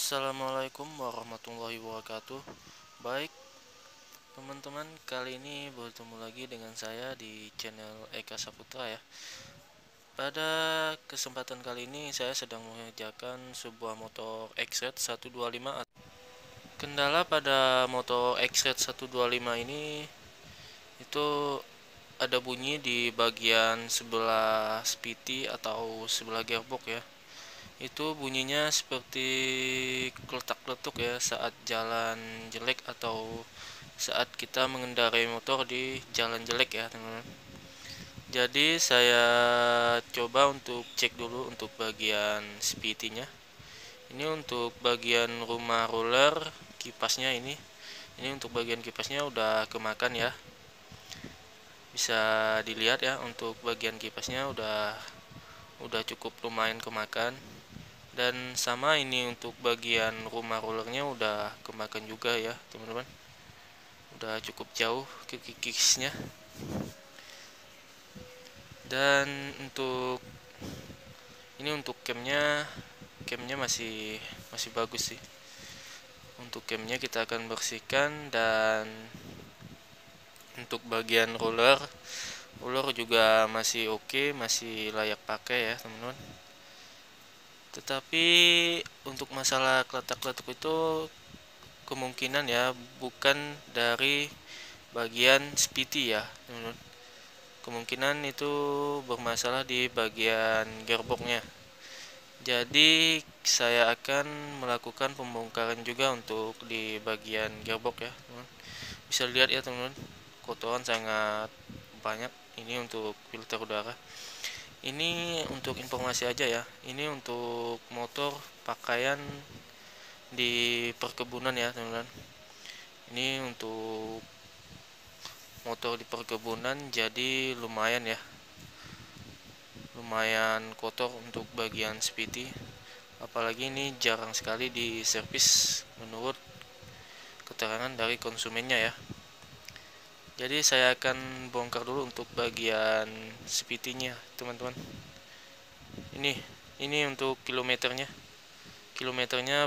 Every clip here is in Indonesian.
Assalamualaikum warahmatullahi wabarakatuh. Baik, teman-teman, kali ini bertemu lagi dengan saya di channel Eka Saputra ya. Pada kesempatan kali ini saya sedang mengerjakan sebuah motor X-Red 125. Kendala pada motor X-Red 125 ini itu ada bunyi di bagian sebelah spiti atau sebelah gearbox ya. Itu bunyinya seperti kletak-kletuk ya saat jalan jelek atau saat kita mengendarai motor di jalan jelek ya teman-teman. Jadi saya coba untuk cek dulu untuk bagian spiti-nya. Ini untuk bagian rumah roller kipasnya ini untuk bagian kipasnya udah kemakan ya. Bisa dilihat ya, untuk bagian kipasnya udah cukup lumayan kemakan. Dan sama ini untuk bagian rumah rollernya udah kemakan juga ya teman-teman, udah cukup jauh ke kikisnya. Dan untuk camnya masih bagus sih. Untuk camnya kita akan bersihkan. Dan untuk bagian roller juga masih oke, masih layak pakai ya teman-teman. Tetapi untuk masalah kletak-kletuk itu kemungkinan ya bukan dari bagian spiti ya teman-teman. Kemungkinan itu bermasalah di bagian gearboxnya. Jadi saya akan melakukan pembongkaran juga untuk di bagian gearbox ya teman-teman. Bisa lihat ya teman-teman, kotoran sangat banyak. Ini untuk filter udara. Ini untuk informasi aja ya, ini untuk motor pakaian di perkebunan ya teman-teman. Ini untuk motor di perkebunan, jadi lumayan kotor untuk bagian spiti. Apalagi ini jarang sekali di servis menurut keterangan dari konsumennya ya. Jadi saya akan bongkar dulu untuk bagian spitinya teman-teman. Ini untuk kilometernya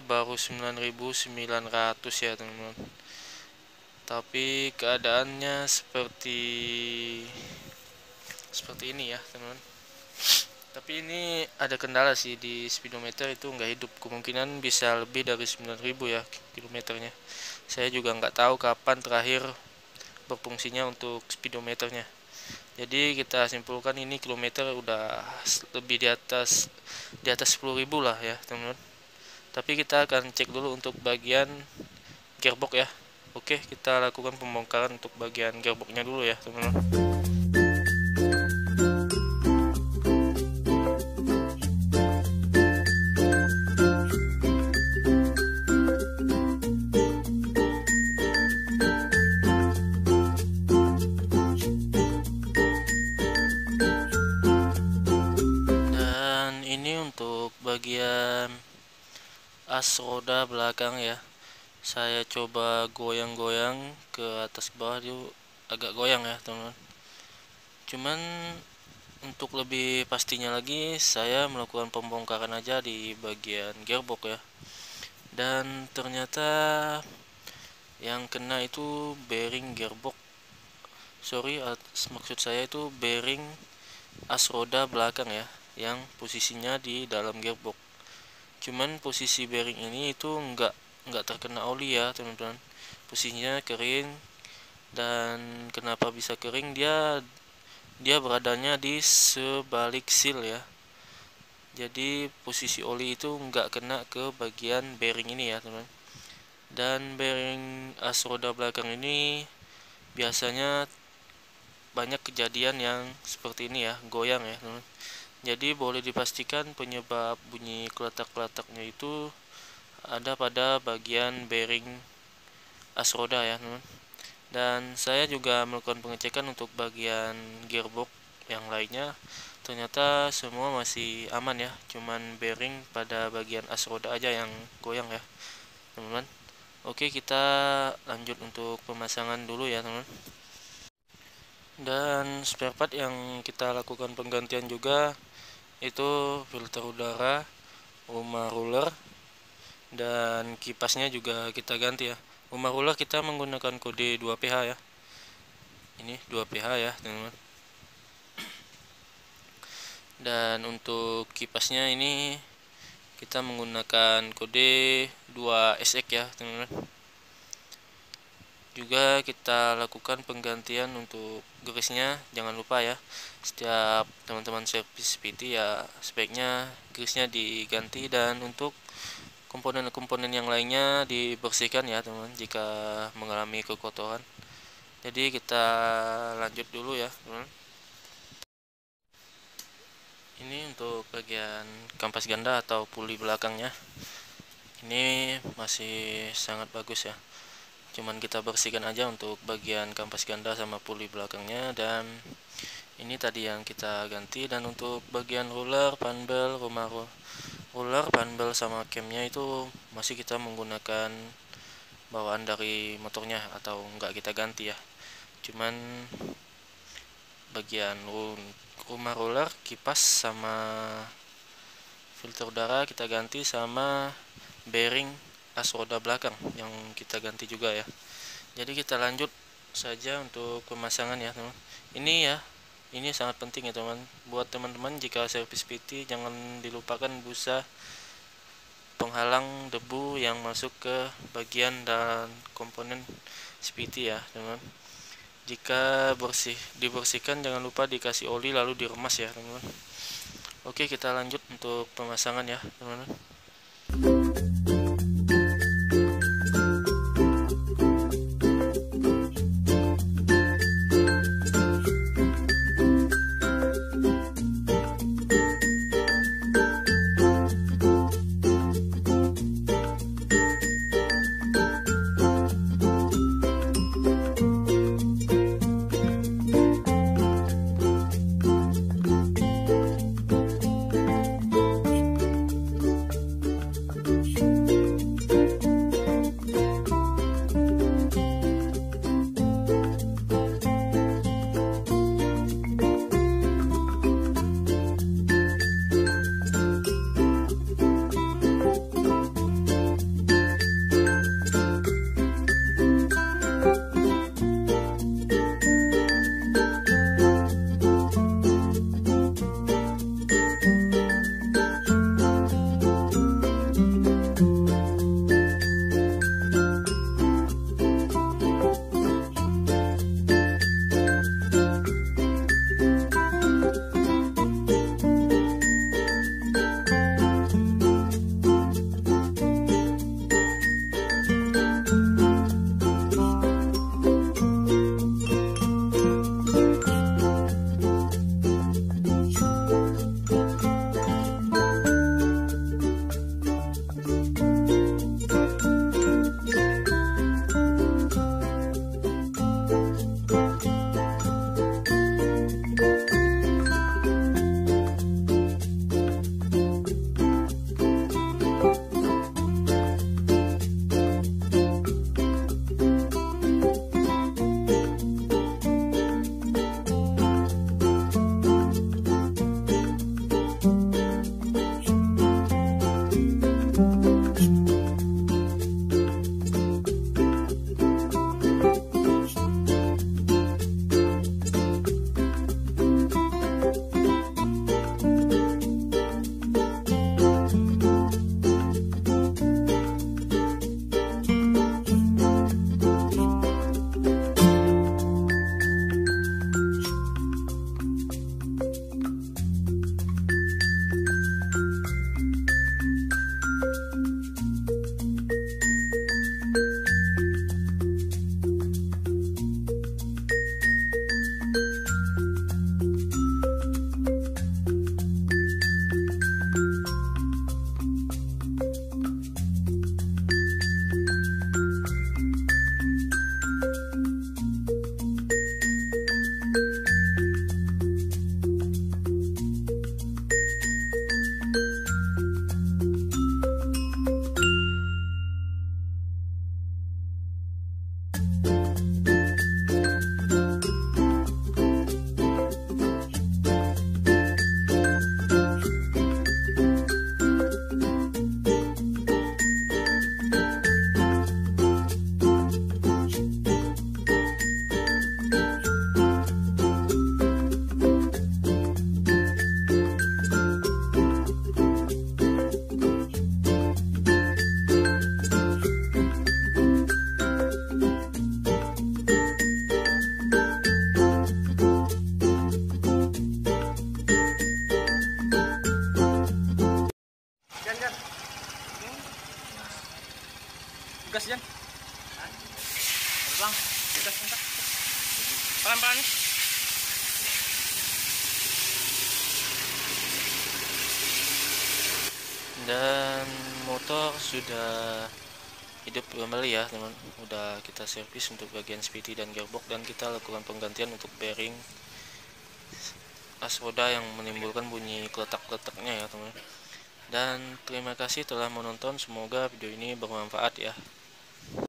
baru 9.900 ya teman-teman. Tapi keadaannya seperti ini ya teman-teman. Tapi ini ada kendala sih, di speedometer itu nggak hidup. Kemungkinan bisa lebih dari 9.000 ya kilometernya. Saya juga nggak tahu kapan terakhir berfungsinya untuk speedometernya. Jadi kita simpulkan ini kilometer udah lebih di atas 10.000 lah ya teman-teman. Tapi kita akan cek dulu untuk bagian gearbox ya. Oke, kita lakukan pembongkaran untuk bagian gearboxnya dulu ya teman-teman. Dan ini untuk bagian as roda belakang ya. Saya coba goyang-goyang ke atas ke bawah, dia agak goyang ya teman-teman. Cuman untuk lebih pastinya lagi saya melakukan pembongkaran aja di bagian gearbox ya. Dan ternyata yang kena itu bearing gearbox. Maksud saya itu bearing as roda belakang ya, yang posisinya di dalam gearbox. Cuman posisi bearing ini itu enggak terkena oli ya teman-teman. Posisinya kering. Dan kenapa bisa kering, dia beradanya di sebalik seal ya. Jadi posisi oli itu enggak kena ke bagian bearing ini ya teman-teman. Dan bearing as roda belakang ini biasanya banyak kejadian yang seperti ini ya, goyang ya teman-teman. Jadi boleh dipastikan penyebab bunyi keletak-keletaknya itu ada pada bagian bearing as roda ya teman-teman. Dan saya juga melakukan pengecekan untuk bagian gearbox yang lainnya, ternyata semua masih aman ya. Cuman bearing pada bagian as roda aja yang goyang ya teman-teman. Oke, kita lanjut untuk pemasangan dulu ya teman-teman. Dan spare part yang kita lakukan penggantian juga itu filter udara, rumah roller, dan kipasnya juga kita ganti ya. Rumah ruler kita menggunakan kode 2PH ya. Ini 2PH ya teman-teman. Dan untuk kipasnya ini kita menggunakan kode 2SX ya teman-teman. Juga kita lakukan penggantian untuk grisnya, jangan lupa ya, setiap teman-teman servis PT ya sebaiknya grisnya diganti, dan untuk komponen-komponen yang lainnya dibersihkan ya teman-teman jika mengalami kekotoran. Jadi kita lanjut dulu ya teman-teman. Ini untuk bagian kampas ganda atau puli belakangnya, ini masih sangat bagus ya, cuman kita bersihkan aja untuk bagian kampas ganda sama puli belakangnya. Dan ini tadi yang kita ganti. Dan untuk bagian roller, panbel, rumah roller, panbel sama camnya itu masih kita menggunakan bawaan dari motornya atau enggak kita ganti ya, cuman bagian rumah roller, kipas sama filter udara kita ganti, sama bearing as roda belakang yang kita ganti juga ya. Jadi kita lanjut saja untuk pemasangan ya teman. Ini ya, ini sangat penting ya teman. Buat teman-teman jika servis PT jangan dilupakan busa penghalang debu yang masuk ke bagian dan komponen PT ya teman. Jika dibersihkan jangan lupa dikasih oli lalu diremas ya teman-teman. Oke, kita lanjut untuk pemasangan ya teman-teman. gas Jan. Bang, gas bentar. Pelan-pelan nih. Dan motor sudah hidup kembali ya teman, udah kita servis untuk bagian spiti dan gearbox, dan kita lakukan penggantian untuk bearing as roda yang menimbulkan bunyi kletak-kletaknya ya teman. Dan terima kasih telah menonton, semoga video ini bermanfaat ya.